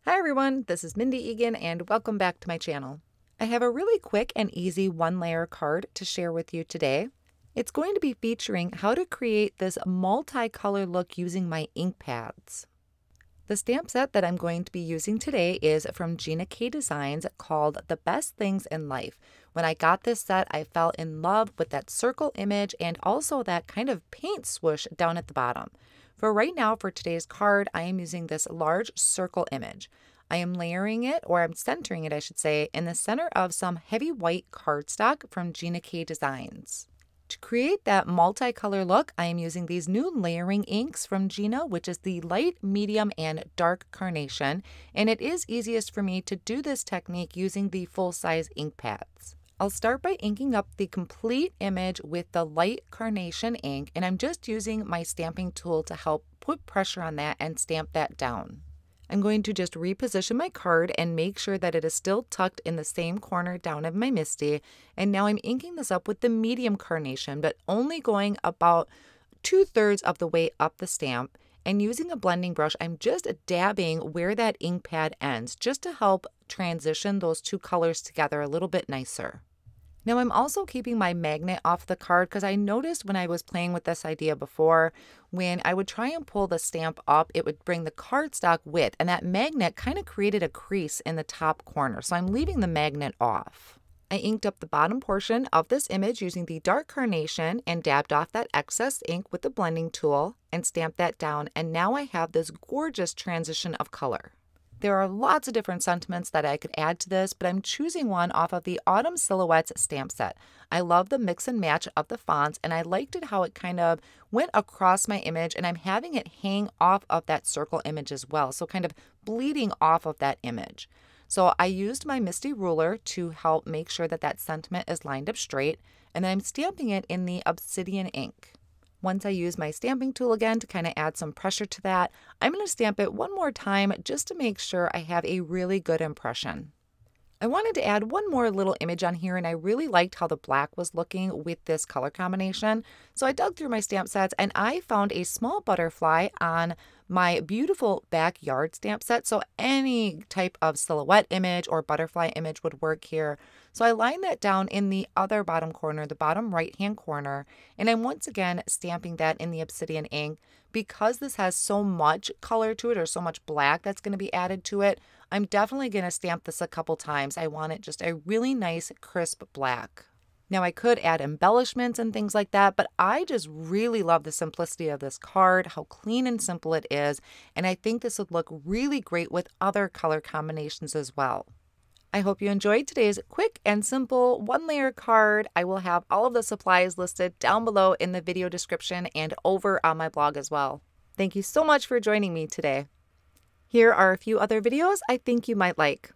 Hi everyone, this is Mindy Eggen and welcome back to my channel. I have a really quick and easy one-layer card to share with you today. It's going to be featuring how to create this multicolor look using my ink pads. The stamp set that I'm going to be using today is from Gina K Designs called The Best Things in Life. When I got this set, I fell in love with that circle image and also that kind of paint swoosh down at the bottom. For right now, for today's card, I am using this large circle image. I am layering it, or I'm centering it, I should say, in the center of some heavy white cardstock from Gina K Designs. To create that multicolor look, I am using these new layering inks from Gina, which is the light, medium, and dark Carnation, and it is easiest for me to do this technique using the full-size ink pads. I'll start by inking up the complete image with the light Carnation ink, and I'm just using my stamping tool to help put pressure on that and stamp that down. I'm going to just reposition my card and make sure that it is still tucked in the same corner down of my MISTI, and now I'm inking this up with the medium Carnation, but only going about 2/3 of the way up the stamp, and using a blending brush, I'm just dabbing where that ink pad ends, just to help transition those two colors together a little bit nicer. Now I'm also keeping my magnet off the card because I noticed when I was playing with this idea before, when I would try and pull the stamp up, it would bring the cardstock with, and that magnet kind of created a crease in the top corner. So I'm leaving the magnet off. I inked up the bottom portion of this image using the dark Carnation and dabbed off that excess ink with the blending tool and stamped that down, and now I have this gorgeous transition of color. There are lots of different sentiments that I could add to this, but I'm choosing one off of the Autumn Silhouettes stamp set. I love the mix and match of the fonts, and I liked it how it kind of went across my image, and I'm having it hang off of that circle image as well, so kind of bleeding off of that image. So I used my MISTI ruler to help make sure that that sentiment is lined up straight, and I'm stamping it in the Obsidian ink. Once I use my stamping tool again to kind of add some pressure to that, I'm going to stamp it one more time just to make sure I have a really good impression. I wanted to add one more little image on here, and I really liked how the black was looking with this color combination. So I dug through my stamp sets and I found a small butterfly on my beautiful backyard stamp set. So any type of silhouette image or butterfly image would work here. So I lined that down in the other bottom corner, the bottom right-hand corner, and I'm once again stamping that in the Obsidian ink. Because this has so much color to it, or so much black that's going to be added to it, I'm definitely going to stamp this a couple times. I want it just a really nice crisp black. Now I could add embellishments and things like that, but I just really love the simplicity of this card, how clean and simple it is, and I think this would look really great with other color combinations as well. I hope you enjoyed today's quick and simple one-layer card. I will have all of the supplies listed down below in the video description and over on my blog as well. Thank you so much for joining me today. Here are a few other videos I think you might like.